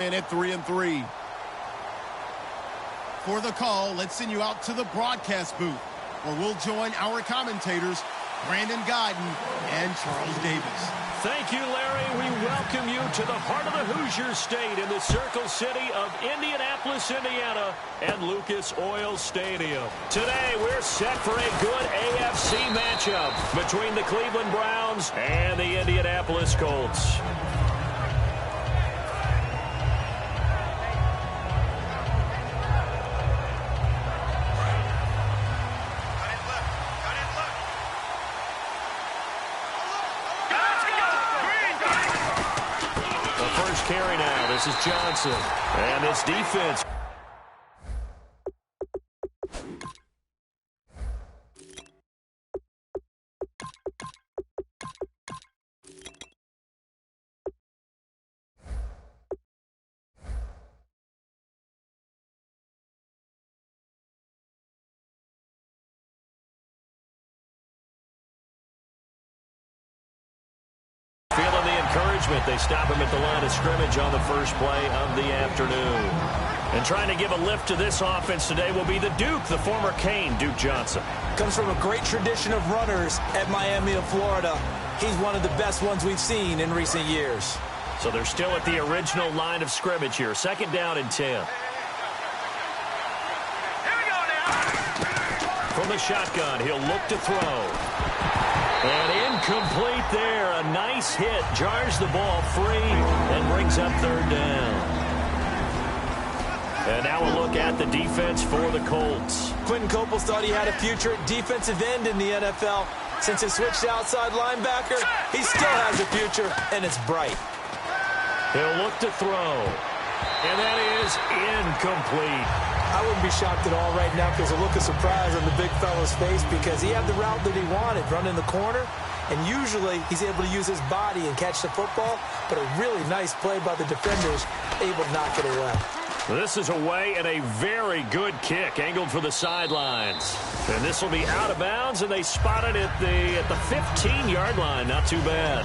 And at 3-3. For the call, let's send you out to the broadcast booth, where we'll join our commentators, Brandon Guyton and Charles Davis. Thank you, Larry. We welcome you to the heart of the Hoosier State in the Circle City of Indianapolis, Indiana, and Lucas Oil Stadium. Today, we're set for a good AFC matchup between the Cleveland Browns and the Indianapolis Colts. Carry now. This is Johnson. And this defense. Feeling the encouragement. They stop him at the line of scrimmage on the first play of the afternoon. And trying to give a lift to this offense today will be the Duke, the former Cane, Duke Johnson. Comes from a great tradition of runners at Miami of Florida. He's one of the best ones we've seen in recent years. So they're still at the original line of scrimmage here. 2nd down and 10. From the shotgun, he'll look to throw. And incomplete there. A nice hit. Jars the ball free and brings up 3rd down. And now a look at the defense for the Colts. Quentin Coples thought he had a future at defensive end in the NFL. Since he switched to outside linebacker, he still has a future, and it's bright. He'll look to throw. And that is incomplete. I wouldn't be shocked at all right now because a look of surprise on the big fella's face because he had the route that he wanted, running the corner, and usually he's able to use his body and catch the football, but a really nice play by the defenders, able to knock it away. This is away and a very good kick, angled for the sidelines. And this will be out of bounds, and they spot it at the 15-yard line. Not too bad.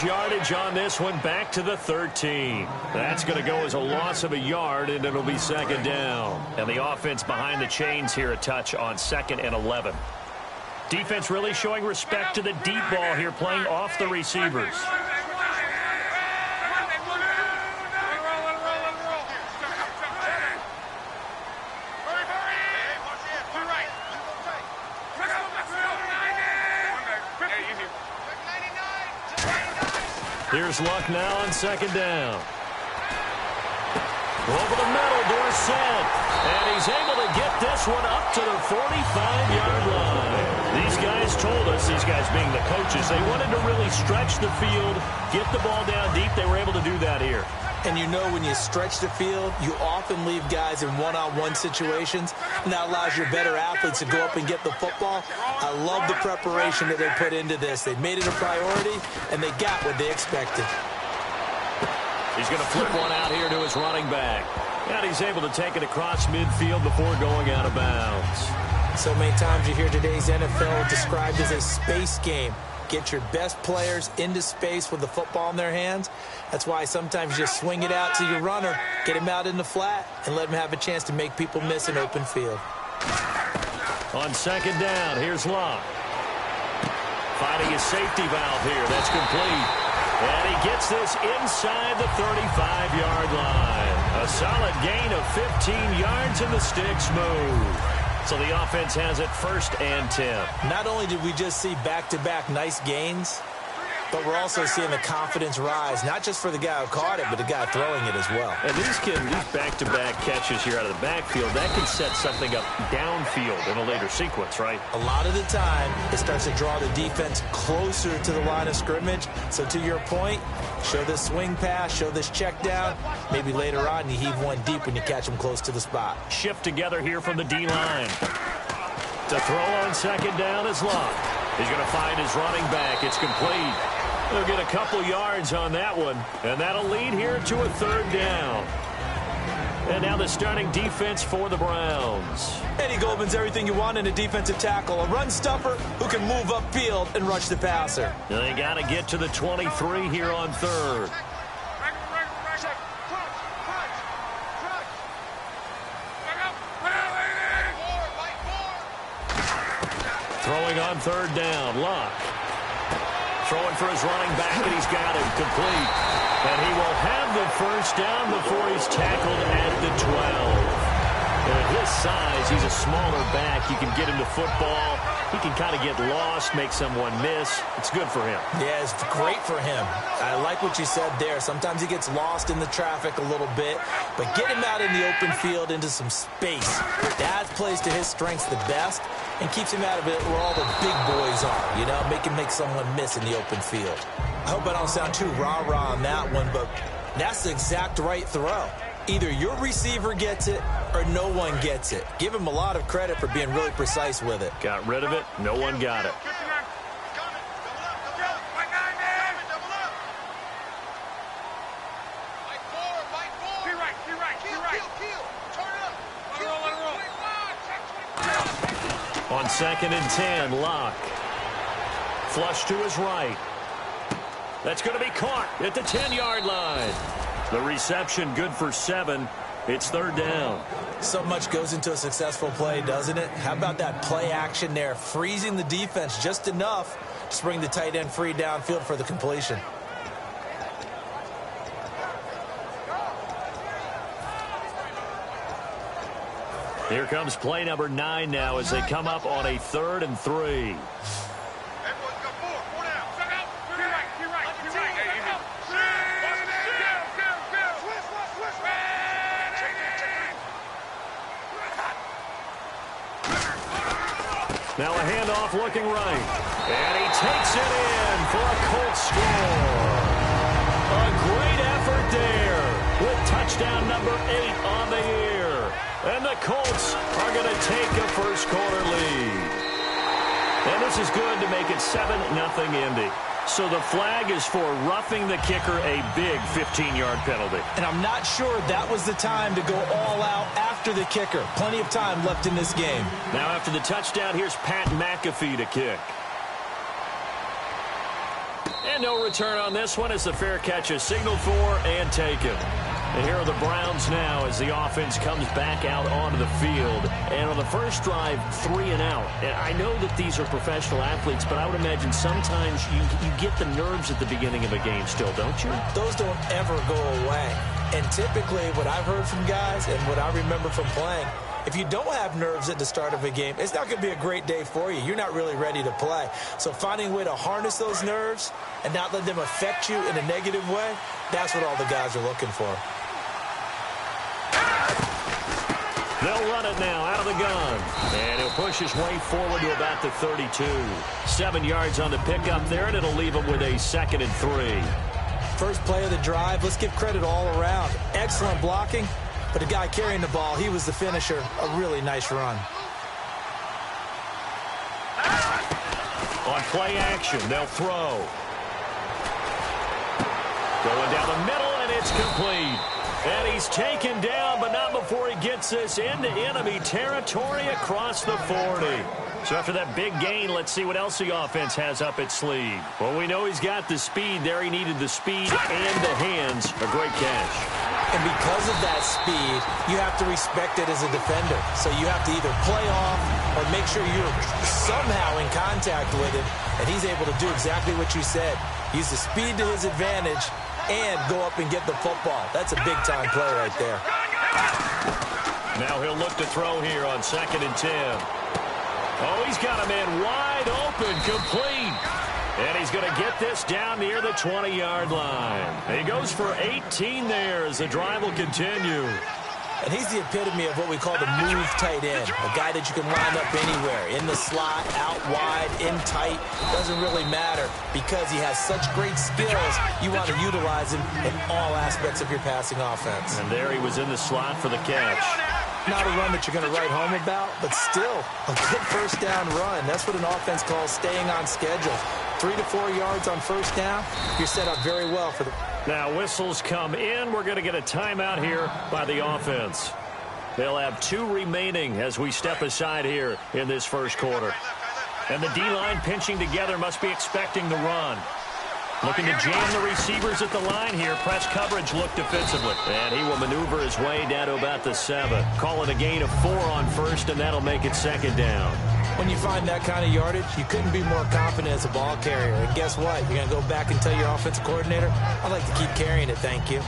Yardage on this one, back to the 13. That's going to go as a loss of a yard, and it'll be 2nd down. And the offense behind the chains here a touch on 2nd and 11. Defense really showing respect to the deep ball here, playing off the receivers. Here's Luck now on 2nd down. Over the middle, Dorsett. And he's able to get this one up to the 45-yard line. These guys told us, these guys being the coaches, they wanted to really stretch the field, get the ball down deep. They were able to do that here. And you know when you stretch the field, you often leave guys in one-on-one situations, and that allows your better athletes to go up and get the football. I love the preparation that they put into this. They made it a priority, and they got what they expected. He's going to flip one out here to his running back. And he's able to take it across midfield before going out of bounds. So many times you hear today's NFL described as a space game. Get your best players into space with the football in their hands. That's why sometimes you just swing it out to your runner, get him out in the flat, and let him have a chance to make people miss an open field. On 2nd down, here's Locke. Finding his safety valve here. That's complete. And he gets this inside the 35-yard line. A solid gain of 15 yards, and the sticks move. So the offense has it 1st and 10. Not only did we just see back-to-back nice gains, But we're also seeing the confidence rise, not just for the guy who caught it, but the guy throwing it as well. And these back-to-back catches here out of the backfield, that can set something up downfield in a later sequence, right? A lot of the time, it starts to draw the defense closer to the line of scrimmage. So to your point, show this swing pass, show this check down. Maybe later on you heave one deep when you catch him close to the spot. Shift together here from the D-line. To throw on second down is Locke. He's going to find his running back. It's complete. He'll get a couple yards on that one, and that'll lead here to a third down. And now the starting defense for the Browns. Eddie Goldman's everything you want in a defensive tackle. A run stuffer who can move upfield and rush the passer. They got to get to the 23 here on third. Throwing on third down, Locke. Throwing for his running back, and he's got him complete. And he will have the first down before he's tackled at the 12. And at his size, he's a smaller back. You can get him to football. He can kind of get lost, make someone miss. It's good for him. Yeah, it's great for him. I like what you said there. Sometimes he gets lost in the traffic a little bit, but get him out in the open field into some space. That plays to his strengths the best and keeps him out of it where all the big boys are, you know, make someone miss in the open field. I hope I don't sound too rah-rah on that one, but that's the exact right throw. Either your receiver gets it or no one gets it. Give him a lot of credit for being really precise with it. Got rid of it. No one got it. On second and 10, Locke. Flush to his right. That's going to be caught at the 10-yard line. The reception good for 7. It's third down. So much goes into a successful play, doesn't it? How about that play action there, freezing the defense just enough to bring the tight end free downfield for the completion. Here comes play number 9 now as they come up on a 3rd and 3. Now a handoff looking right. And he takes it in for a Colts score. A great effort there with touchdown number 8 on the year. And the Colts are going to take a first-quarter lead. And this is good to make it 7-0 Indy. So the flag is for roughing the kicker, a big 15-yard penalty. And I'm not sure that was the time to go all out after the kicker. Plenty of time left in this game. Now after the touchdown, here's Pat McAfee to kick. And no return on this one as the fair catch is signaled for and taken. And here are the Browns now as the offense comes back out onto the field. And on the first drive, 3 and out. And I know that these are professional athletes, but I would imagine sometimes you get the nerves at the beginning of a game still, don't you? Those don't ever go away. And typically what I've heard from guys and what I remember from playing, if you don't have nerves at the start of a game, it's not going to be a great day for you. You're not really ready to play. So finding a way to harness those nerves and not let them affect you in a negative way, that's what all the guys are looking for. They'll run it now out of the gun. And he'll push his way forward to about the 32. 7 yards on the pickup there, and it'll leave him with a 2nd and 3. First play of the drive, let's give credit all around. Excellent blocking, but the guy carrying the ball, he was the finisher. A really nice run. On play action, they'll throw. Going down the middle, and it's complete. And he's taken down, but not before he gets this into enemy territory across the 40. So after that big gain, let's see what else the offense has up its sleeve. Well, we know he's got the speed there. He needed the speed and the hands. A great catch. And because of that speed, you have to respect it as a defender. So you have to either play off or make sure you're somehow in contact with him. And he's able to do exactly what you said. Use the speed to his advantage and go up and get the football. That's a big-time play right there. Now he'll look to throw here on 2nd and 10. Oh, he's got a man wide open, complete. And he's going to get this down near the 20-yard line. He goes for 18 there as the drive will continue. And he's the epitome of what we call the move tight end, a guy that you can line up anywhere, in the slot, out wide, in tight. Doesn't really matter because he has such great skills. You want to utilize him in all aspects of your passing offense. And there he was in the slot for the catch. Not a run that you're going to write home about, but still a good first down run. That's what an offense calls staying on schedule. 3 to 4 yards on first down, you're set up very well for the... Now whistles come in. We're going to get a timeout here by the offense. They'll have 2 remaining as we step aside here in this first quarter. And the D-line pinching together must be expecting the run. Looking to jam the receivers at the line here. Press coverage look defensively. And he will maneuver his way down to about the 7. Call it a gain of 4 on first, and that'll make it second down. When you find that kind of yardage, you couldn't be more confident as a ball carrier. And guess what? You're going to go back and tell your offensive coordinator, I'd like to keep carrying it, thank you.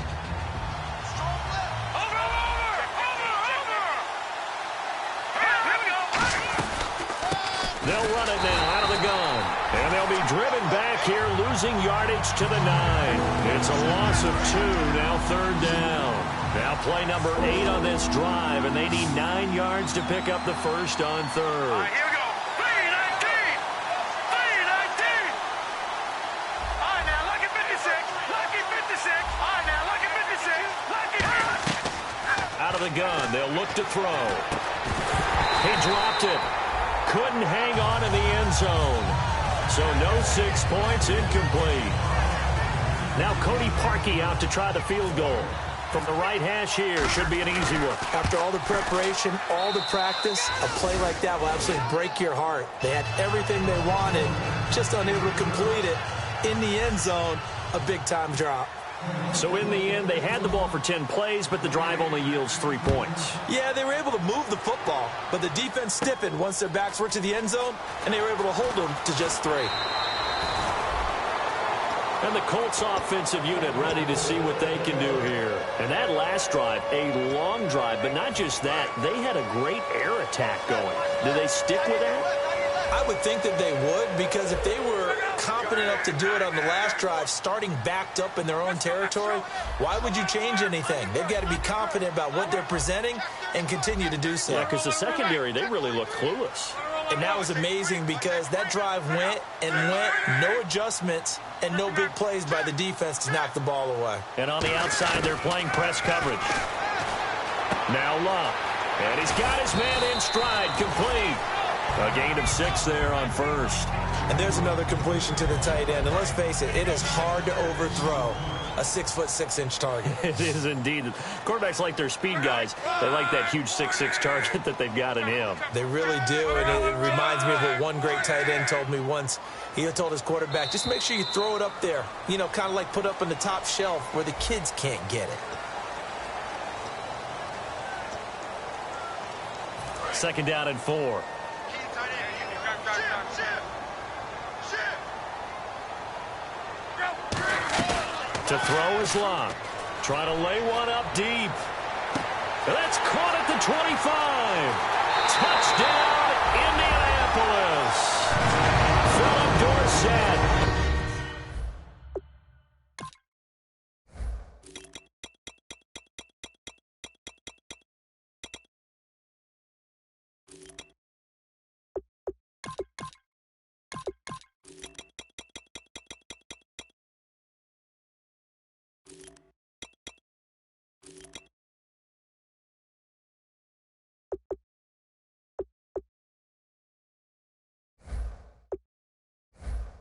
They'll run it now out of the gun. And they'll be driven back here, losing yardage to the 9. It's a loss of 2, now third down. Now play number 8 on this drive, and they need 9 yards to pick up the first on third. All right, here we go. 3-19. 3-19. All right, now, lucky 56. Lucky 56. All right, now, lucky 56. Lucky 56. Out of the gun, they'll look to throw. He dropped it. Couldn't hang on in the end zone. So no 6 points, incomplete. Now Cody Parkey out to try the field goal. From the right hash here, should be an easy one. After all the preparation, all the practice, a play like that will absolutely break your heart. They had everything they wanted, just unable to complete it. In the end zone, a big-time drop. So in the end, they had the ball for 10 plays, but the drive only yields 3 points. Yeah, they were able to move the football, but the defense stiffened once their backs were to the end zone, and they were able to hold them to just 3. And the Colts offensive unit ready to see what they can do here. And that last drive, a long drive, but not just that. They had a great air attack going. Do they stick with that? I would think that they would, because if they were confident enough to do it on the last drive, starting backed up in their own territory, why would you change anything? They've got to be confident about what they're presenting and continue to do so. Yeah, because the secondary, they really looked clueless. And that was amazing because that drive went and went, no adjustments, and no big plays by the defense to knock the ball away. And on the outside, they're playing press coverage. Now Love. And he's got his man in stride, complete. A gain of 6 there on first. And there's another completion to the tight end. And let's face it, it is hard to overthrow a 6'6" target. It is indeed. Quarterbacks like their speed guys. They like that huge 6'6" target that they've got in him. They really do, and it reminds me of what one great tight end told me once. He told his quarterback, just make sure you throw it up there. You know, kind of like put up on the top shelf where the kids can't get it. Second down and 4. To throw is Love. Trying to lay one up deep. That's caught at the 25. Touchdown, Indianapolis. Philip Dorsett.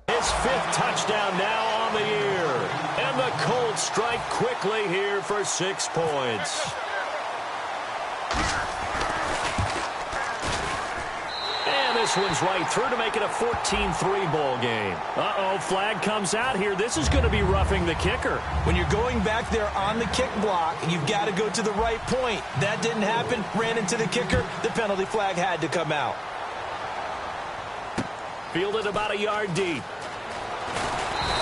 His 5th touchdown now on the year. And the Colts strike quickly here for 6 points. And this one's right through to make it a 14-3 ball game. Uh-oh, flag comes out here. This is going to be roughing the kicker. When you're going back there on the kick block, you've got to go to the right point. That didn't happen. Ran into the kicker. The penalty flag had to come out. Fielded about a yard deep.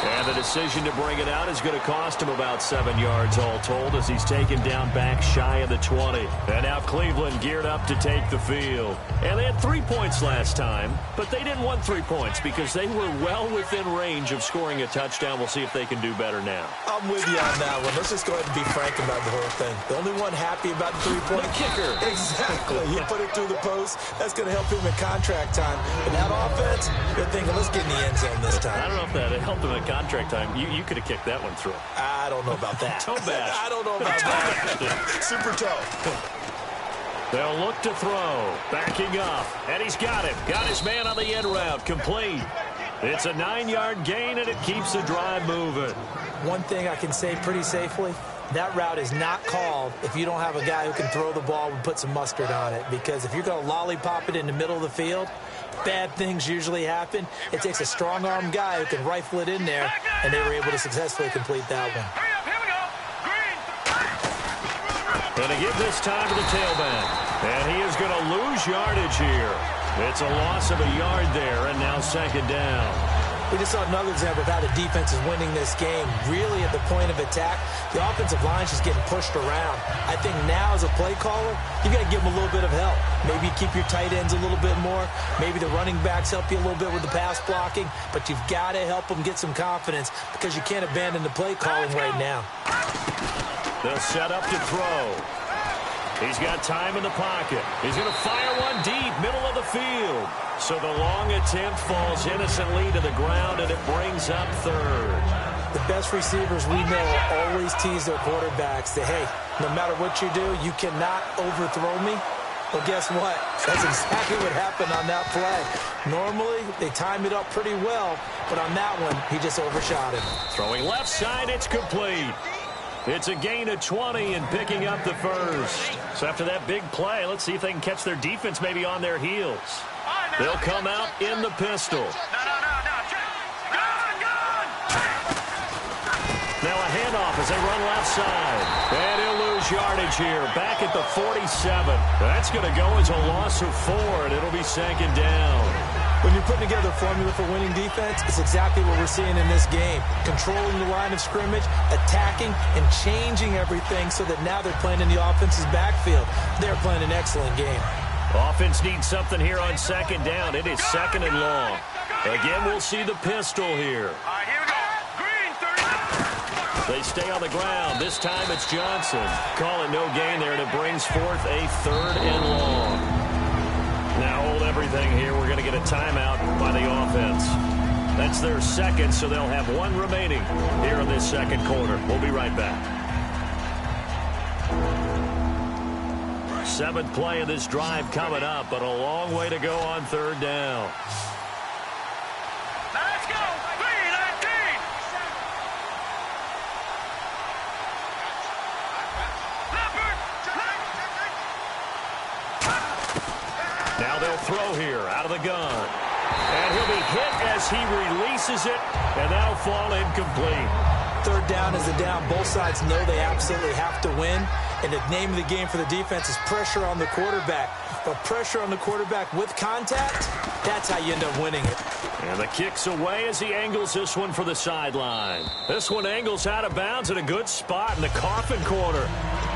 And the decision to bring it out is going to cost him about 7 yards all told as he's taken down back shy of the 20. And now Cleveland geared up to take the field. And they had 3 points last time, but they didn't want 3 points because they were well within range of scoring a touchdown. We'll see if they can do better now. I'm with you on that one. Let's just go ahead and be frank about the whole thing. The only one happy about the 3-point kicker. Exactly. He put it through the post. That's going to help him in contract time. But that offense, they're thinking, let's get in the end zone this time. I don't know if that helped him in contract time. You could have kicked that one through. I don't know about that. Toe bash. I don't know about that. Super toe. They'll look to throw. Backing up. And he's got him. Got his man on the end route. Complete. It's a 9-yard gain, and it keeps the drive moving. One thing I can say pretty safely, that route is not called if you don't have a guy who can throw the ball and put some mustard on it. Because if you're going to lollipop it in the middle of the field, bad things usually happen. It takes a strong-arm guy who can rifle it in there, and they were able to successfully complete that one. Here we go. Green. Going to give this time to the tailback. And he is going to lose yardage here. It's a loss of a yard there, and now second down. We just saw another example of how the defense is winning this game. Really at the point of attack, the offensive line is just getting pushed around. I think now as a play caller, you got to give them a little bit of help. Maybe keep your tight ends a little bit more. Maybe the running backs help you a little bit with the pass blocking. But you've got to help them get some confidence because you can't abandon the play calling right now. They'll set up to throw. He's got time in the pocket. He's going to fire one deep, middle of the field. So the long attempt falls innocently to the ground, and it brings up third. The best receivers we know always tease their quarterbacks that, hey, no matter what you do, you cannot overthrow me. Well, guess what? That's exactly what happened on that play. Normally, they time it up pretty well, but on that one, he just overshot him. Throwing left side, it's complete. It's a gain of 20 and picking up the first. So after that big play, let's see if they can catch their defense maybe on their heels. They'll come out in the pistol. Now a handoff as they run left side. And he'll lose yardage here. Back at the 47. That's going to go as a loss of 4, and it'll be second down. When you're putting together a formula for winning defense, it's exactly what we're seeing in this game. Controlling the line of scrimmage, attacking, and changing everything so that now they're playing in the offense's backfield. They're playing an excellent game. Offense needs something here on second down. It is second and long. Again, we'll see the pistol here. All right, here we go. Green, 30. They stay on the ground. This time it's Johnson. Call it no gain there, and it brings forth a third and long. Now hold everything here. We're going to get a timeout by the offense. That's their second, so they'll have one remaining here in this second quarter. We'll be right back. 7th play of this drive coming up, but a long way to go on third down. Let's go. 3-19. Now they'll throw here out of the gun. And he'll be hit as he releases it, and that'll fall incomplete. Third down is a down. Both sides know they absolutely have to win. And the name of the game for the defense is pressure on the quarterback. But pressure on the quarterback with contact, that's how you end up winning it. And the kick's away as he angles this one for the sideline. This one angles out of bounds at a good spot in the coffin corner.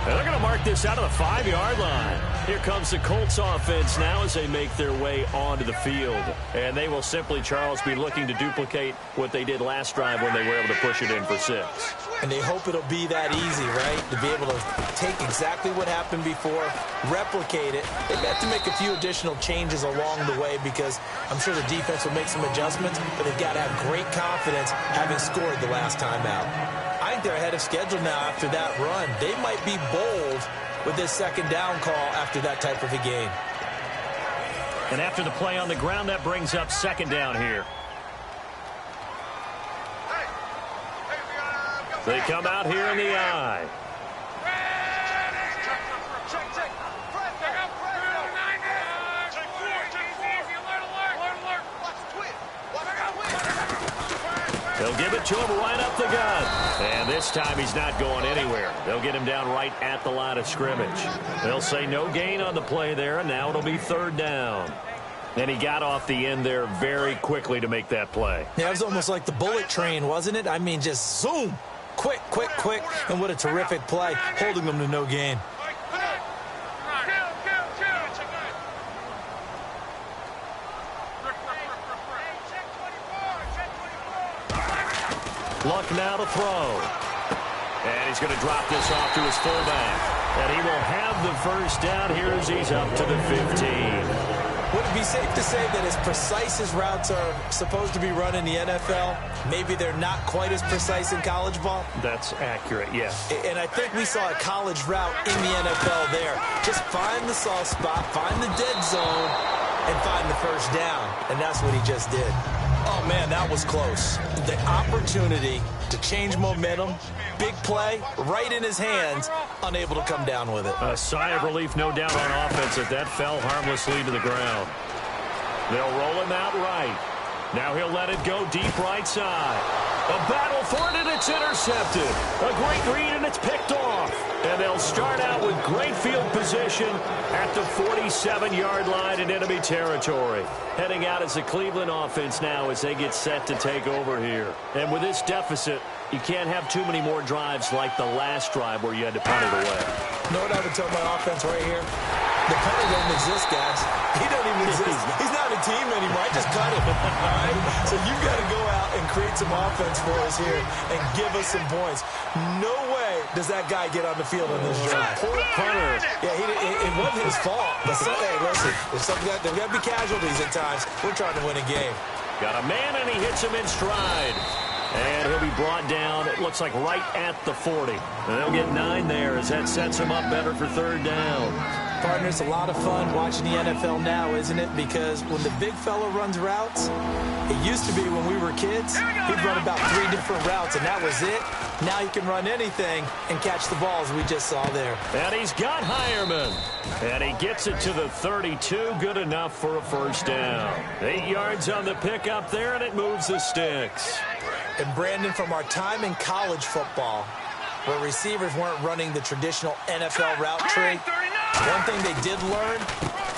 And they're going to mark this out of the 5-yard line. Here comes the Colts offense now as they make their way onto the field. And they will simply, Charles, be looking to duplicate what they did last drive when they were able to push it in for 6. And they hope it'll be that easy, right? To be able to take exactly what happened before, replicate it. They've got to make a few additional changes along the way because I'm sure the defense will make some adjustments, but they've got to have great confidence having scored the last time out. I think they're ahead of schedule now after that run. They might be bold with this second down call after that type of a game. And after the play on the ground, that brings up second down here. They come out here in the eye. They'll give it to him right up the gut. And this time he's not going anywhere. They'll get him down right at the line of scrimmage. They'll say no gain on the play there, and now it'll be third down. And he got off the end there very quickly to make that play. Yeah, it was almost like the bullet train, wasn't it? I mean, just zoom. Quick, quick, quick. And what a terrific play, holding them to no gain. Luck now to throw. And he's going to drop this off to his fullback. And he will have the first down here as he's up to the 15. Would it be safe to say that as precise as routes are supposed to be run in the NFL, maybe they're not quite as precise in college ball? That's accurate, yes. And I think we saw a college route in the NFL there. Just find the soft spot, find the dead zone, and find the first down. And that's what he just did. Oh, man, that was close. The opportunity to change momentum, big play, right in his hands, unable to come down with it. A sigh of relief, no doubt, on offense that that fell harmlessly to the ground. They'll roll him out right. Now he'll let it go deep right side. A battle for it, and it's intercepted. A great read, and it's picked off. And they'll start out with great field position at the 47-yard line in enemy territory. Heading out as the Cleveland offense now as they get set to take over here. And with this deficit, you can't have too many more drives like the last drive where you had to punt it away. You know what I would tell my offense right here? The punter doesn't exist, guys. He doesn't even exist. He's not a team anymore. I just cut him. All right? So you've got to go out and create some offense for us here and give us some points. No way does that guy get on the field on this drive. Poor punter. Yeah, it wasn't his fault. But hey, listen, there's got to be casualties at times. We're trying to win a game. Got a man, and he hits him in stride. And he'll be brought down, it looks like, right at the 40. And they'll get 9 there as that sets him up better for third down. Partner, it's a lot of fun watching the NFL now, isn't it? Because when the big fella runs routes, it used to be when we were kids, he'd run about 3 different routes, and that was it. Now he can run anything and catch the balls we just saw there. And he's got Hireman. And he gets it to the 32. Good enough for a first down. 8 yards on the pickup there, and it moves the sticks. And Brandon, from our time in college football, where receivers weren't running the traditional NFL route tree, one thing they did learn,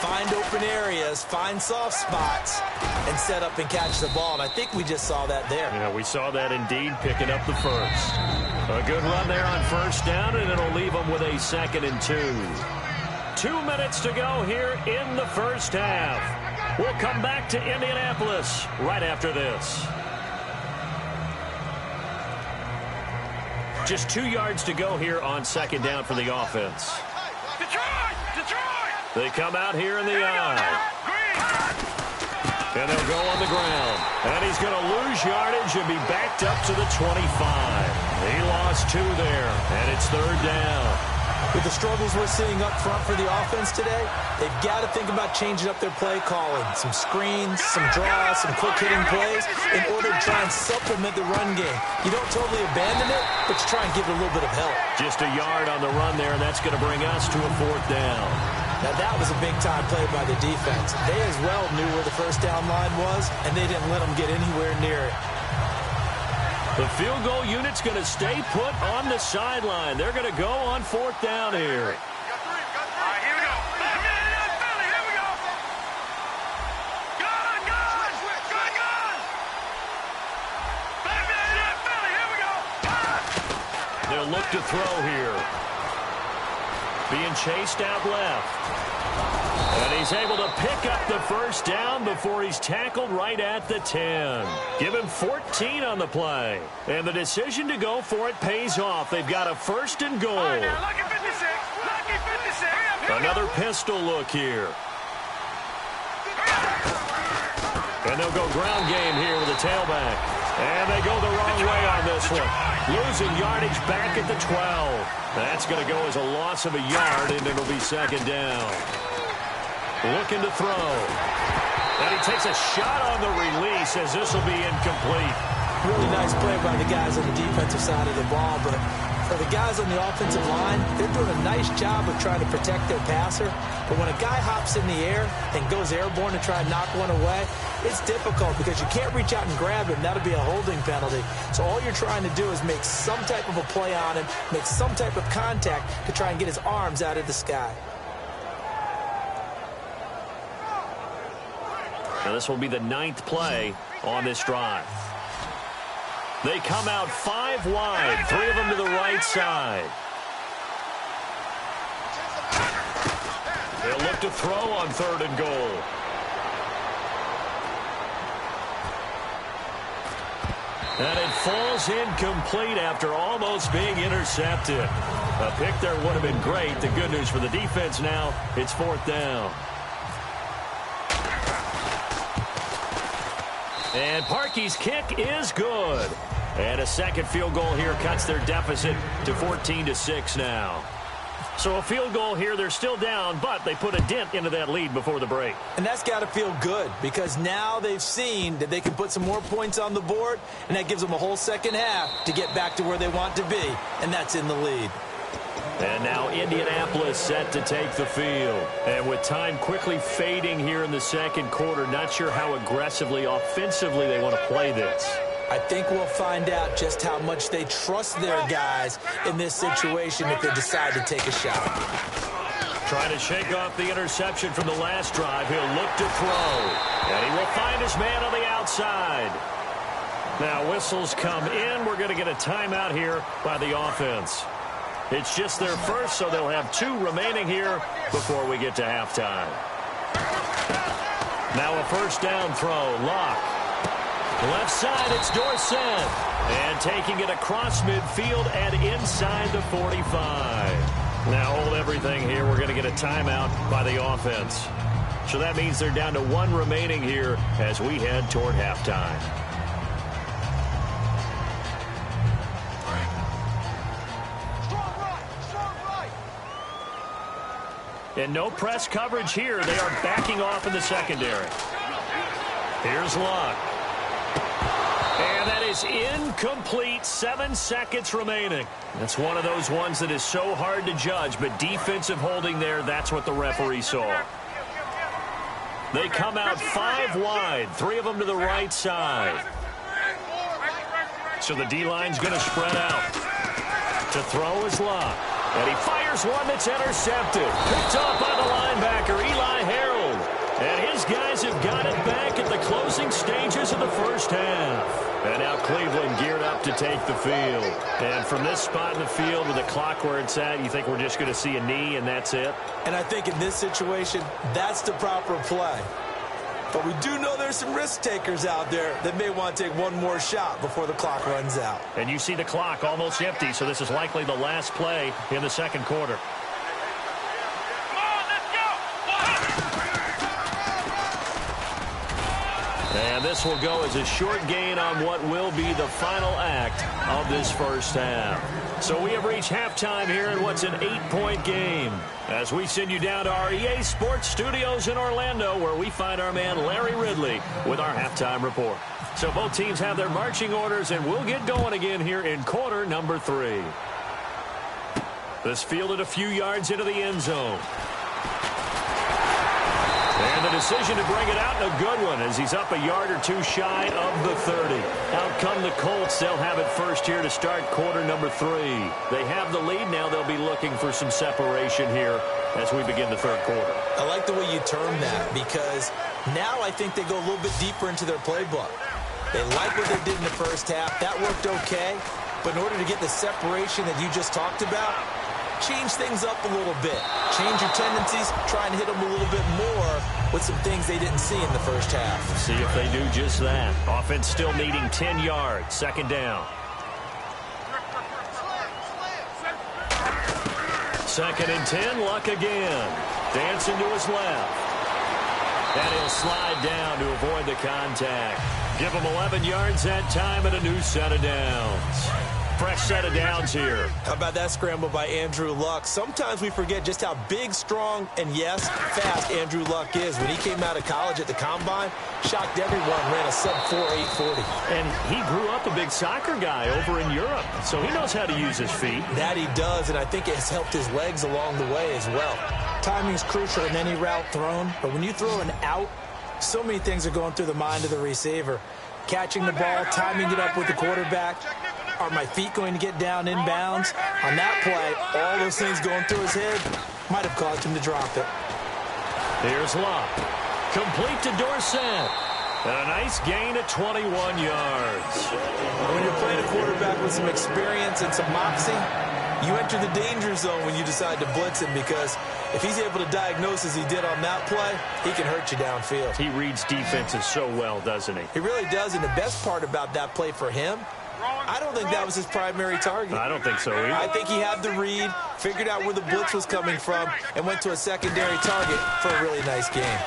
find open areas, find soft spots, and set up and catch the ball. And I think we just saw that there. Yeah, we saw that indeed, picking up the first. A good run there on first down, and it'll leave them with a 2nd and 2. 2 minutes to go here in the first half. We'll come back to Indianapolis right after this. Just 2 yards to go here on 2nd down for the offense. Detroit! They come out here in the eye. And they'll go on the ground. And he's going to lose yardage and be backed up to the 25. He lost 2 there, and it's third down. With the struggles we're seeing up front for the offense today, they've got to think about changing up their play calling. Some screens, some draws, some quick-hitting plays in order to try and supplement the run game. You don't totally abandon it, but you try and give it a little bit of help. Just a yard on the run there, and that's going to bring us to a 4th down. Now, that was a big-time play by the defense. They as well knew where the first down line was, and they didn't let them get anywhere near it. The field goal unit's going to stay put on the sideline. They're going to go on 4th down here. All right, here we go. Philly, here we go. Gun. Philly, here we go. They'll look to throw here. Being chased out left. And he's able to pick up the first down before he's tackled right at the 10. Give him 14 on the play. And the decision to go for it pays off. They've got a 1st and goal. All right, now, lucky 56. Lucky 56. Another pistol look here. And they'll go ground game here with a tailback. And they go the wrong way on this one. Losing yardage back at the 12. That's going to go as a loss of a yard, and it'll be 2nd down. Looking to throw. And he takes a shot on the release as this will be incomplete. Really nice play by the guys on the defensive side of the ball, but for the guys on the offensive line, they're doing a nice job of trying to protect their passer. But when a guy hops in the air and goes airborne to try and knock one away, it's difficult because you can't reach out and grab him. That'll be a holding penalty. So all you're trying to do is make some type of a play on him, make some type of contact to try and get his arms out of the sky. Now this will be the 9th play on this drive. They come out 5 wide, 3 of them to the right side. They'll look to throw on 3rd and goal. And it falls incomplete after almost being intercepted. A pick there would have been great. The good news for the defense now, it's 4th down. And Parkey's kick is good. And a second field goal here cuts their deficit to 14-6 now. So a field goal here, they're still down, but they put a dent into that lead before the break. And that's got to feel good because now they've seen that they can put some more points on the board, and that gives them a whole second half to get back to where they want to be, and that's in the lead. And now Indianapolis set to take the field. And with time quickly fading here in the second quarter, not sure how aggressively, offensively they want to play this. I think we'll find out just how much they trust their guys in this situation if they decide to take a shot. Trying to shake off the interception from the last drive. He'll look to throw. And he will find his man on the outside. Now whistles come in. We're going to get a timeout here by the offense. It's just their first, so they'll have 2 remaining here before we get to halftime. Now a first down throw. Locke. Left side, it's Dorsett. And taking it across midfield and inside the 45. Now hold everything here. We're going to get a timeout by the offense. So that means they're down to 1 remaining here as we head toward halftime. And no press coverage here. They are backing off in the secondary. Here's Locke. And that is incomplete. 7 seconds remaining. That's one of those ones that is so hard to judge, but defensive holding there, that's what the referee saw. They come out 5 wide, 3 of them to the right side. So the D-line's going to spread out. To throw is Locke. And he fires one that's intercepted. Picked off by the linebacker, Eli Harold. And his guys have got it back at the closing stages of the first half. And now Cleveland geared up to take the field. And from this spot in the field with the clock where it's at, you think we're just going to see a knee and that's it? And I think in this situation, that's the proper play. But we do know there's some risk takers out there that may want to take one more shot before the clock runs out. And you see the clock almost empty, so this is likely the last play in the second quarter. And this will go as a short gain on what will be the final act of this first half. So we have reached halftime here in what's an 8-point game. As we send you down to our EA Sports Studios in Orlando, where we find our man Larry Ridley with our halftime report. So both teams have their marching orders, and we'll get going again here in quarter number 3. This fielded a few yards into the end zone. And the decision to bring it out, and a good one, as he's up a yard or 2 shy of the 30. Out come the Colts. They'll have it first here to start quarter number 3. They have the lead. Now they'll be looking for some separation here as we begin the third quarter. I like the way you term that, because now I think they go a little bit deeper into their playbook. They like what they did in the first half. That worked okay. But in order to get the separation that you just talked about, change things up a little bit. Change your tendencies, try and hit them a little bit more with some things they didn't see in the first half. See if they do just that. Offense still needing 10 yards. Second down. Second and 10, Luck again. Dancing to his left. And he'll slide down to avoid the contact. Give him 11 yards that time and a new set of downs. Fresh set of downs here. How about that scramble by Andrew Luck? Sometimes we forget just how big, strong, and, yes, fast Andrew Luck is. When he came out of college at the Combine, shocked everyone, ran a sub-4 840. And he grew up a big soccer guy over in Europe, so he knows how to use his feet. That he does, and I think it has helped his legs along the way as well. Timing's crucial in any route thrown, but when you throw an out, so many things are going through the mind of the receiver. Catching the ball, timing it up with the quarterback. Are my feet going to get down inbounds? On that play, all those things going through his head might have caused him to drop it. Here's Locke. Complete to Dorsett. And a nice gain of 21 yards. When you're playing a quarterback with some experience and some moxie, you enter the danger zone when you decide to blitz him, because if he's able to diagnose as he did on that play, he can hurt you downfield. He reads defenses so well, doesn't he? He really does, and the best part about that play for him, I don't think that was his primary target. I don't think so either. I think he had the read, figured out where the blitz was coming from, and went to a secondary target for a really nice game.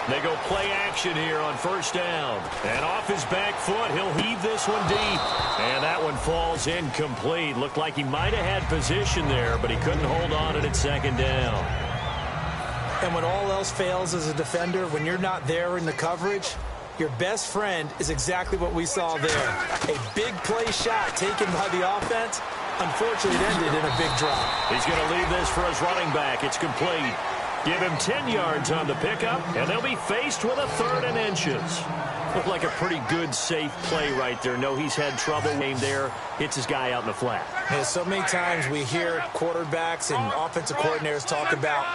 They go play action here on first down. And off his back foot, he'll heave this one deep. And that one falls incomplete. Looked like he might have had position there, but he couldn't hold on at second down. And when all else fails as a defender, when you're not there in the coverage, your best friend is exactly what we saw there. A big play shot taken by the offense. Unfortunately, it ended in a big drop. He's going to leave this for his running back. It's complete. Give him 10 yards on the pickup, and they'll be faced with a 3rd and inches. Looked like a pretty good, safe play right there. No, he's had trouble aimed there. Hits his guy out in the flat. Yeah, so many times we hear quarterbacks and offensive coordinators talk about,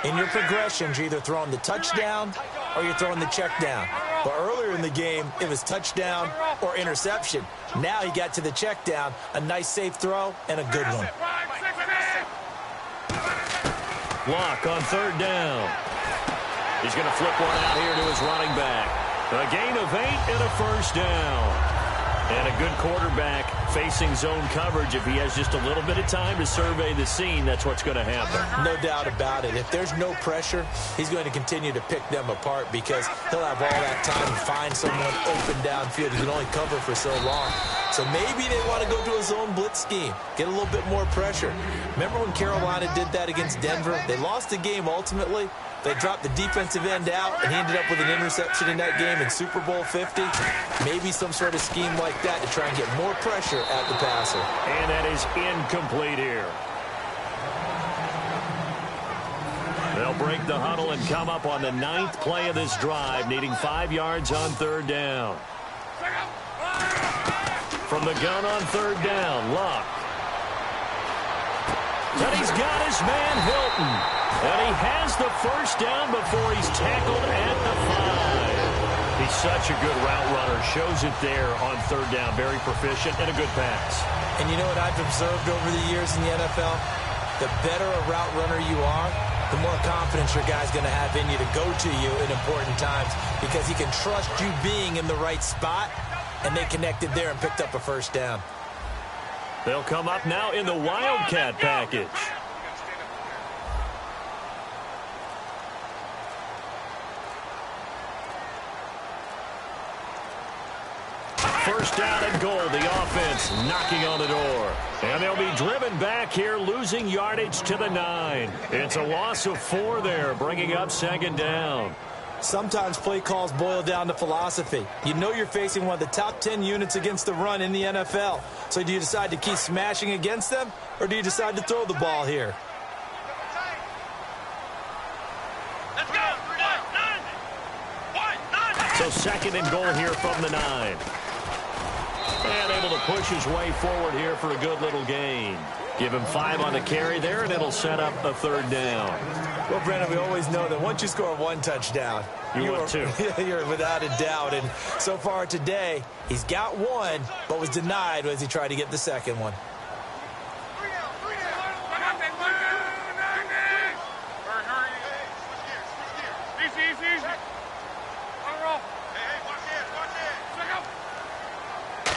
in your progressions, you're either throwing the touchdown or you're throwing the check down. But earlier in the game, it was touchdown or interception. Now he got to the check down, a nice safe throw, and a good one. Block on 3rd down. He's going to flip one out here to his running back. A gain of 8 and a first down. And a good quarterback facing zone coverage. If he has just a little bit of time to survey the scene, that's what's going to happen. No doubt about it. If there's no pressure, he's going to continue to pick them apart, because he'll have all that time to find someone open downfield. He can only cover for so long. So maybe they want to go to a zone blitz scheme, get a little bit more pressure. Remember when Carolina did that against Denver? They lost the game ultimately. They dropped the defensive end out, and he ended up with an interception in that game in Super Bowl 50. Maybe some sort of scheme like that to try and get more pressure at the passer. And that is incomplete here. They'll break the huddle and come up on the 9th play of this drive, needing 5 yards on 3rd down. From the gun on 3rd down, Luck. And he's got his man Hilton. And he has the first down before he's tackled at the 5. He's such a good route runner. Shows it there on 3rd down. Very proficient and a good pass. And you know what I've observed over the years in the NFL? The better a route runner you are, the more confidence your guy's going to have in you to go to you in important times, because he can trust you being in the right spot, and they connected there and picked up a first down. They'll come up now in the Wildcat package. First down and goal. The offense knocking on the door. And they'll be driven back here, losing yardage to the 9. It's a loss of 4 there, bringing up 2nd down. Sometimes play calls boil down to philosophy. You know you're facing one of the top 10 units against the run in the NFL. So do you decide to keep smashing against them, or do you decide to throw the ball here? Let's go. So 2nd and goal here from the 9. And able to push his way forward here for a good little gain. Give him 5 on the carry there, and it'll set up a 3rd down. Well, Brandon, we always know that once you score 1 touchdown, you're 2. You're without a doubt. And so far today, he's got 1, but was denied as he tried to get the 2nd one.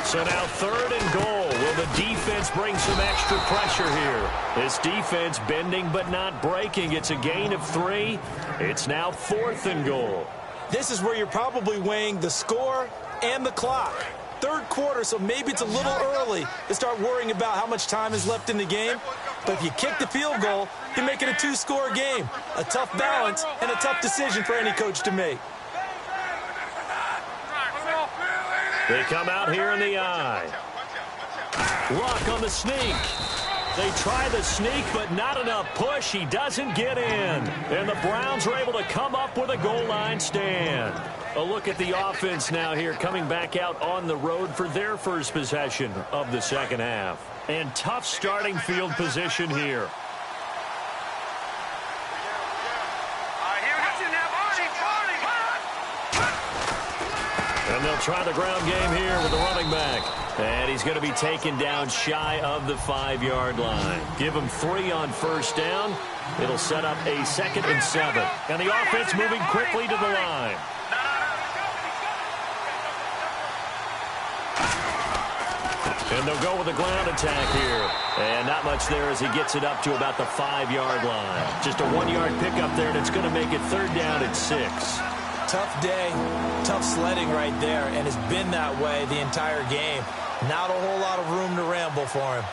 So now 3rd and goal. Will the defense bring some extra pressure here? This defense bending but not breaking. It's a gain of 3. It's now 4th and goal. This is where you're probably weighing the score and the clock. 3rd quarter, so maybe it's a little early to start worrying about how much time is left in the game. But if you kick the field goal, you make it a 2-score game. A tough balance and a tough decision for any coach to make. They come out here in the eye. Luck on the sneak. They try the sneak, but not enough push. He doesn't get in. And the Browns are able to come up with a goal line stand. A look at the offense now here, coming back out on the road for their first possession of the 2nd half. And tough starting field position here. Here we go. And they'll try the ground game here with the running back. And he's going to be taken down shy of the 5-yard line. Give him 3 on first down. It'll set up a 2nd and 7. And the offense moving quickly to the line. And they'll go with a ground attack here. And not much there as he gets it up to about the 5-yard line. Just a 1-yard pickup there, and it's going to make it 3rd down and 6. Tough day, tough sledding right there, and it's been that way the entire game. Not a whole lot of room to ramble for him.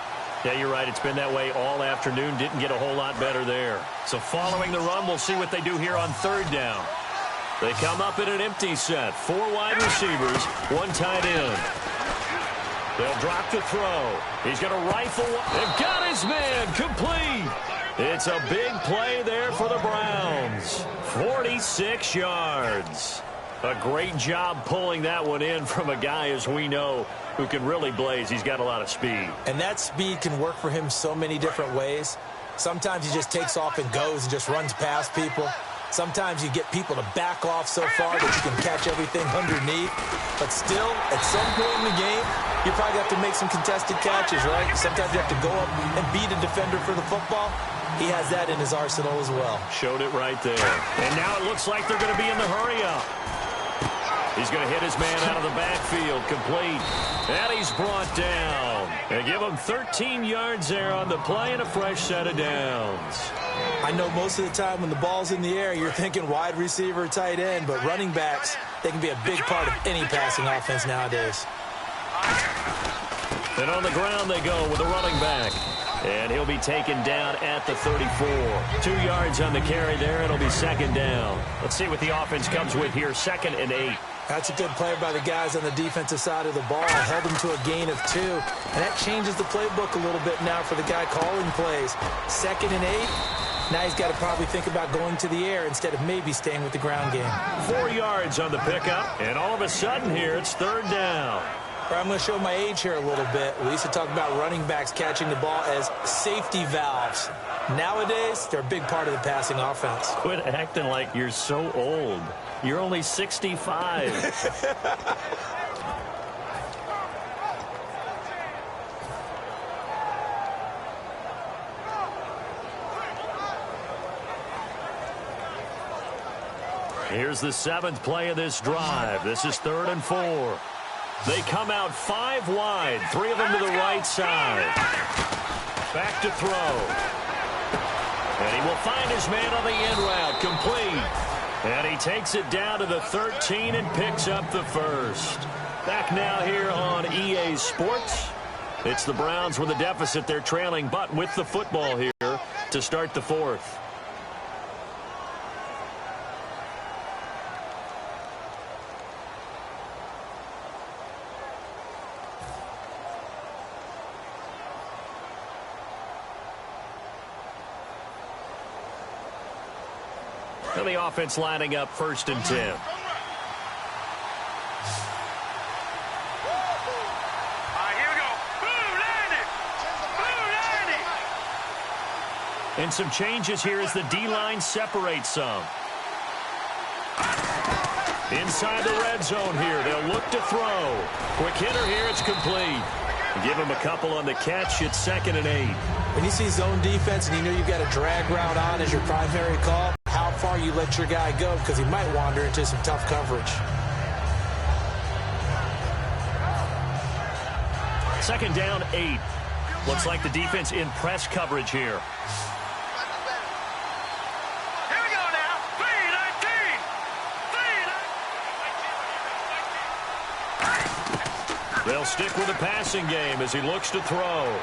Yeah, you're right. It's been that way all afternoon. Didn't get a whole lot better there. So following the run, we'll see what they do here on 3rd down. They come up in an empty set. 4 wide receivers, 1 tight end. They'll drop the throw. He's going to rifle. They've got his man complete. It's a big play there for the Browns. 46 yards. A great job pulling that one in from a guy, as we know, who can really blaze. He's got a lot of speed. And that speed can work for him so many different ways. Sometimes he just takes off and goes and just runs past people. Sometimes you get people to back off so far that you can catch everything underneath. But still, at some point in the game, you probably have to make some contested catches, right? Sometimes you have to go up and beat a defender for the football. He has that in his arsenal as well. Showed it right there. And now it looks like they're going to be in the hurry-up. He's going to hit his man out of the backfield, complete. And he's brought down. They give him 13 yards there on the play and a fresh set of downs. I know most of the time when the ball's in the air, you're thinking wide receiver, tight end, but running backs, they can be a big part of any passing offense nowadays. And on the ground they go with a running back. And he'll be taken down at the 34. 2 yards on the carry there. It'll be 2nd down. Let's see what the offense comes with here. 2nd and 8. That's a good play by the guys on the defensive side of the ball. Held them to a gain of 2. And that changes the playbook a little bit now for the guy calling plays. 2nd and 8. Now he's got to probably think about going to the air instead of maybe staying with the ground game. 4 yards on the pickup. And all of a sudden here, it's 3rd down. I'm going to show my age here a little bit. We used to talk about running backs catching the ball as safety valves. Nowadays, they're a big part of the passing offense. Quit acting like you're so old. You're only 65. Here's the 7th play of this drive. This is 3rd and 4. They come out 5 wide, 3 of them to the right side. Back to throw. And he will find his man on the in route, complete. And he takes it down to the 13 and picks up the 1st. Back now here on EA Sports. It's the Browns with a deficit. They're trailing, but with the football here to start the 4th. The offense lining up 1st and 10. All right, here we go. Blue landed. And some changes here as the D-line separates some. Inside the red zone here. They'll look to throw. Quick hitter here. It's complete. Give him a couple on the catch. It's 2nd and 8. When you see zone defense and you know you've got a drag route on as your primary call, how far you let your guy go because he might wander into some tough coverage. 2nd down, 8. Looks like the defense in press coverage here. Here we go now. 3-19. They'll stick with the passing game as he looks to throw.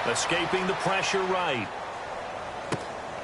Escaping the pressure right.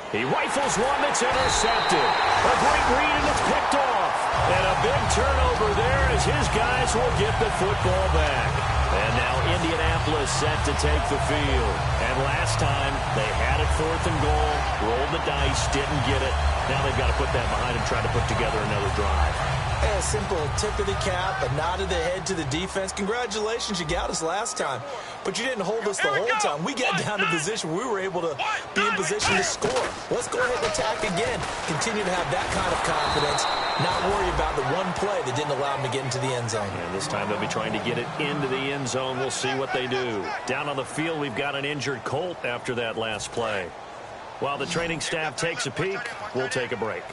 He rifles one that's intercepted. A great read, and it's picked off. And a big turnover there as his guys will get the football back. And now Indianapolis set to take the field. And last time, they had it 4th and goal, rolled the dice, didn't get it. Now they've got to put that behind and try to put together another drive. A simple tip of the cap, a nod of the head to the defense. Congratulations, you got us last time. But you didn't hold us the whole time. We got down to position where we were able to be in position to score. Let's go ahead and attack again. Continue to have that kind of confidence. not worry about the one play that didn't allow him to get into the end zone. And this time they'll be trying to get it into the end zone. We'll see what they do. Down on the field, we've got an injured Colt after that last play. While the training staff takes a peek, we'll take a break.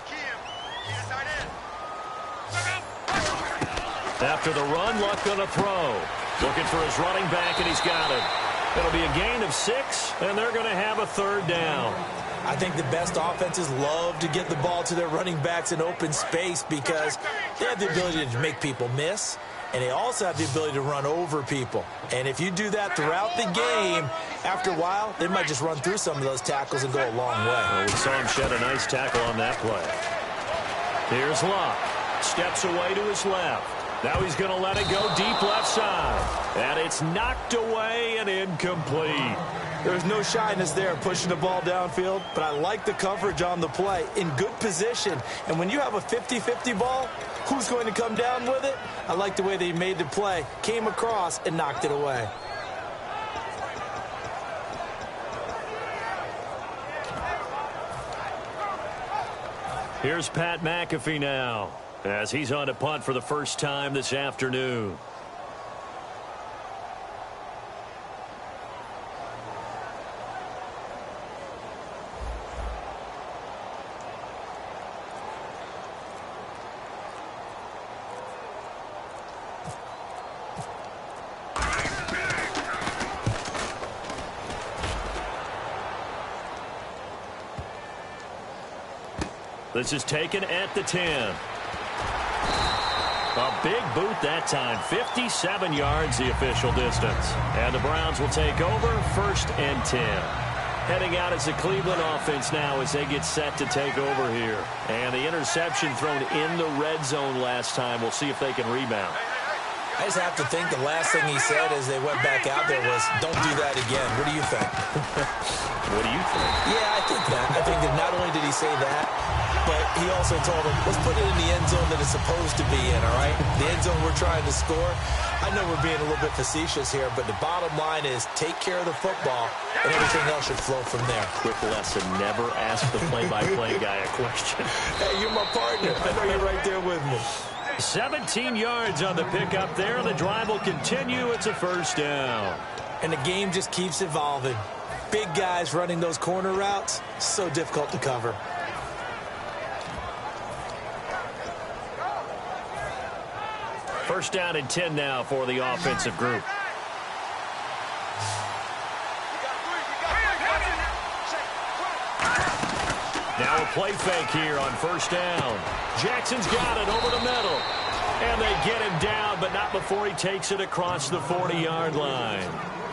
After the run, Luck gonna throw. Looking for his running back, and he's got it. It'll be a gain of 6, and they're going to have a 3rd down. I think the best offenses love to get the ball to their running backs in open space because they have the ability to make people miss, and they also have the ability to run over people. And if you do that throughout the game, after a while, they might just run through some of those tackles and go a long way. Well, we saw him shed a nice tackle on that play. Here's Luck. Steps away to his left. Now he's going to let it go deep left side. And it's knocked away and incomplete. There's no shyness there pushing the ball downfield, but I like the coverage on the play in good position. And when you have a 50-50 ball, who's going to come down with it? I like the way they made the play, came across, and knocked it away. Here's Pat McAfee now, as he's on to punt for the first time this afternoon. This is taken at the 10. A big boot that time. 57 yards the official distance. And the Browns will take over 1st and 10. Heading out as the Cleveland offense now as they get set to take over here. And the interception thrown in the red zone last time. We'll see if they can rebound. I just have to think the last thing he said as they went back out there was, don't do that again. What do you think? What do you think? Yeah, I think that. I think that not only did he say that, but he also told him, let's put it in the end zone that it's supposed to be in, all right? The end zone we're trying to score. I know we're being a little bit facetious here, but the bottom line is take care of the football, and everything else should flow from there. Quick lesson, never ask the play-by-play guy a question. Hey, you're my partner. I know you're right there with me. 17 yards on the pickup there. The drive will continue. It's a 1st down. And the game just keeps evolving. Big guys running those corner routes, so difficult to cover. First down and 10 now for the offensive group. Now a play fake here on 1st down. Jackson's got it over the middle. And they get him down, but not before he takes it across the 40-yard line.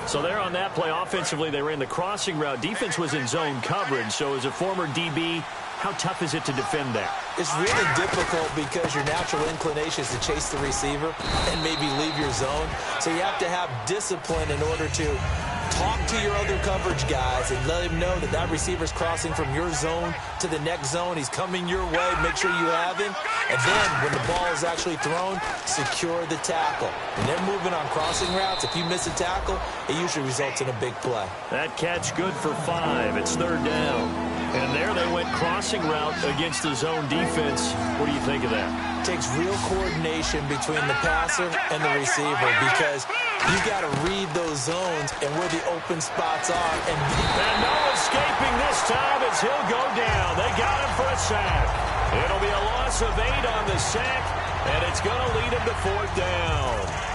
So there on that play, offensively, they ran the crossing route. Defense was in zone coverage, so as a former DB, how tough is it to defend that? It's really difficult because your natural inclination is to chase the receiver and maybe leave your zone. So you have to have discipline in order to talk to your other coverage guys and let him know that that receiver's crossing from your zone to the next zone. He's coming your way. Make sure you have him. And then when the ball is actually thrown, secure the tackle. When they're moving on crossing routes, if you miss a tackle, it usually results in a big play. That catch good for 5. It's 3rd down. And there they went crossing route against the zone defense. What do you think of that? It takes real coordination between the passer and the receiver because you got to read those zones and where the open spots are. And no escaping this time as he'll go down. They got him for a sack. It'll be a loss of 8 on the sack, and it's going to lead him to 4th down.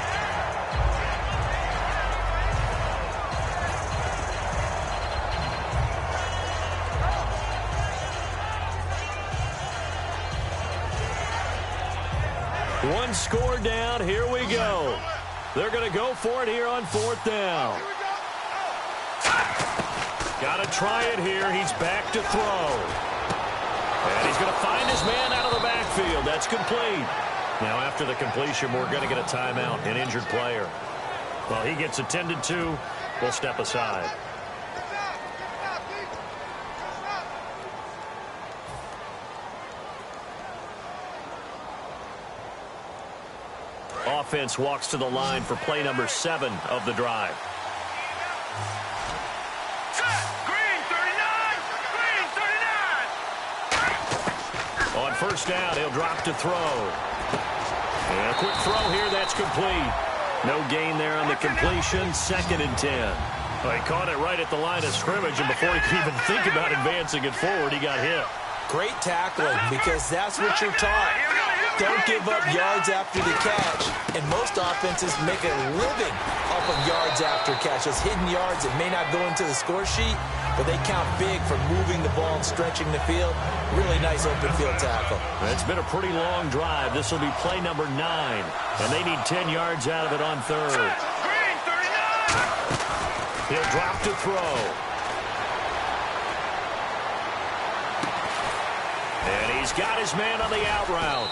One score down. Here we go. They're going to go for it here on 4th down. Got to try it here. He's back to throw. And he's going to find his man out of the backfield. That's complete. Now, after the completion, we're going to get a timeout, an injured player. Well, he gets attended to. We'll step aside. Offense walks to the line for play number 7 of the drive. Green 39! Green 39! On first down. He'll drop to throw. And a quick throw here. That's complete. No gain there on the completion. 2nd and 10. Well, he caught it right at the line of scrimmage, and before he could even think about advancing it forward, he got hit. Great tackling, because that's what you're taught. Don't give up yards after the catch. And most offenses make a living off of yards after catch. Those hidden yards that may not go into the score sheet, but they count big for moving the ball and stretching the field. Really nice open field tackle. It's been a pretty long drive. This will be play number 9, and they need 10 yards out of it on 3rd. He'll drop to throw. And he's got his man on the out route.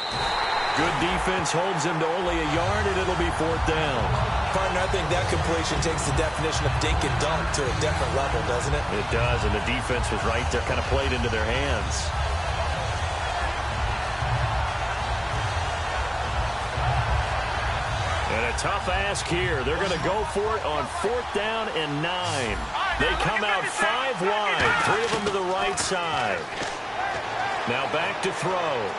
Good defense holds him to only a yard, and it'll be 4th down. Partner, I think that completion takes the definition of dink and dunk to a different level, doesn't it? It does, and the defense was right there, kind of played into their hands. And a tough ask here. They're going to go for it on 4th down and 9. They come out 5 wide, 3 of them to the right side. Now back to throw.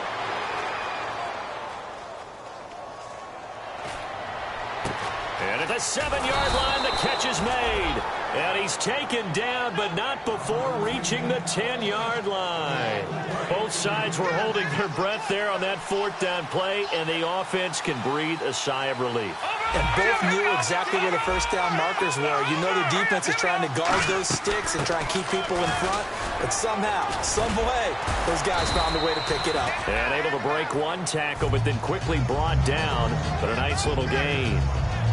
And at the 7-yard line, the catch is made. And he's taken down, but not before reaching the 10-yard line. Both sides were holding their breath there on that 4th down play, and the offense can breathe a sigh of relief. And both knew exactly where the first down markers were. You know the defense is trying to guard those sticks and try and keep people in front. But somehow, some way, those guys found a way to pick it up. And able to break one tackle, but then quickly brought down. But a nice little gain.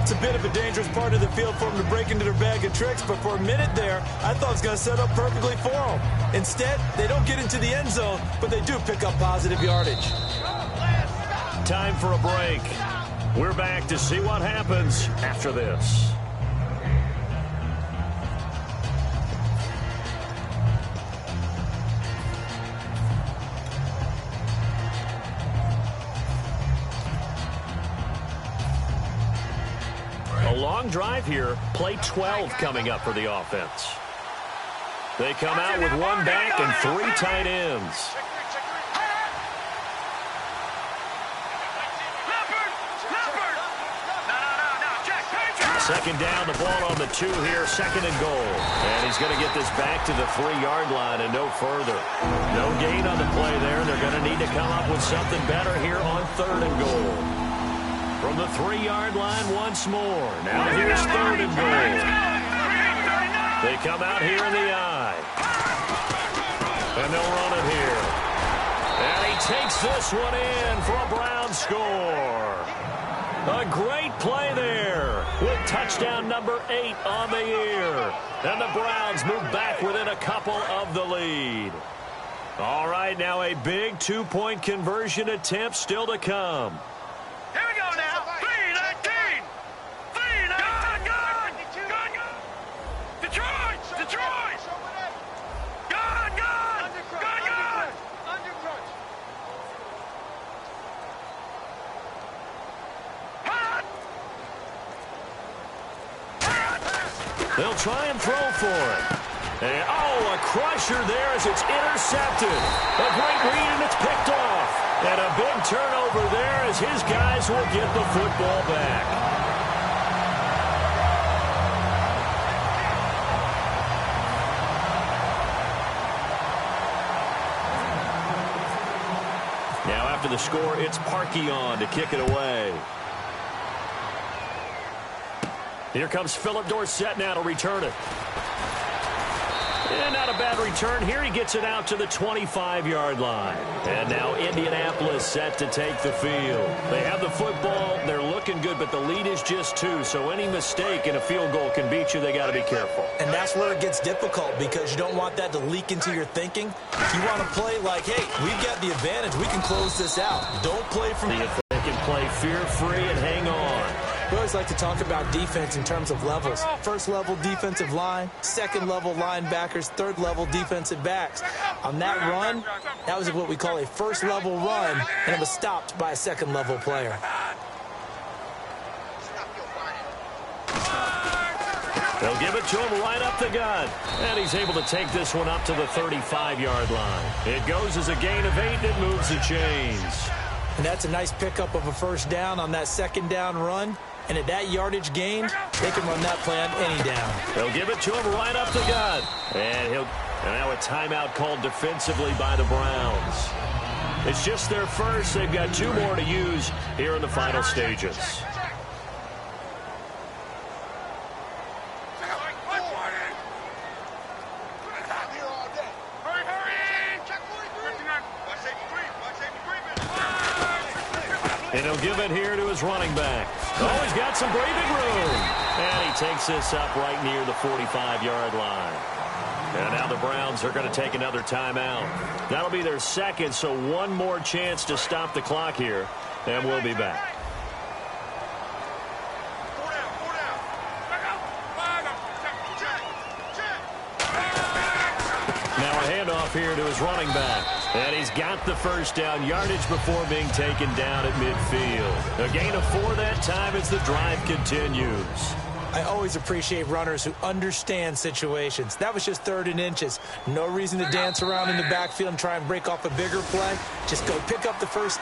It's a bit of a dangerous part of the field for them to break into their bag of tricks, but for a minute there, I thought it was going to set up perfectly for them. Instead, they don't get into the end zone, but they do pick up positive yardage. Time for a break. We're back to see what happens after this. A long drive here. Play 12 coming up for the offense. They come out with 1 back and 3 tight ends. Second down, the ball on the 2 here, 2nd and goal. And he's going to get this back to the 3-yard line and no further. No gain on the play there. They're going to need to come up with something better here on 3rd and goal. From the 3-yard line once more. Now here's 3rd and goal. They come out here in the eye. And they'll run it here. And he takes this one in for a Brown score. A great play there with touchdown number 8 on the year. And the Browns move back within a couple of the lead. All right, now a big 2-point conversion attempt still to come. Here we go now. 3-19. 3-19. Good. Detroit. Good. They'll try and throw for it. And, a crusher there as it's intercepted. A great read, and it's picked off. And a big turnover there as his guys will get the football back. Now after the score, it's Parkey on to kick it away. Here comes Philip Dorsett now to return it. And not a bad return here. He gets it out to the 25-yard line. And now Indianapolis set to take the field. They have the football. They're looking good, but the lead is just 2. So any mistake in a field goal can beat you. They got to be careful. And that's where it gets difficult because you don't want that to leak into your thinking. You want to play like, hey, we've got the advantage. We can close this out. Don't play from... They can play fear-free and hang on. We always like to talk about defense in terms of levels. First level defensive line, second level linebackers, third level defensive backs. On that run, that was what we call a first level run, and it was stopped by a second level player. They'll give it to him right up the gut. And he's able to take this one up to the 35-yard line. It goes as a gain of 8, and it moves the chains. And that's a nice pickup of a first down on that second down run. And at that yardage gained, they can run that play on any down. They'll give it to him right up the gut. And now a timeout called defensively by the Browns. It's just their first. They've got 2 more to use here in the final stages. And he'll give it here to his running back. Oh, he's got some breathing room. And he takes this up right near the 45-yard line. And now the Browns are going to take another timeout. That'll be their second, so one more chance to stop the clock here. And we'll be back. Now a handoff here to his running back. And he's got the first down yardage before being taken down at midfield. A gain of 4 that time as the drive continues. I always appreciate runners who understand situations. That was just 3rd and inches. No reason to dance around in the backfield and try and break off a bigger play. Just go pick up the first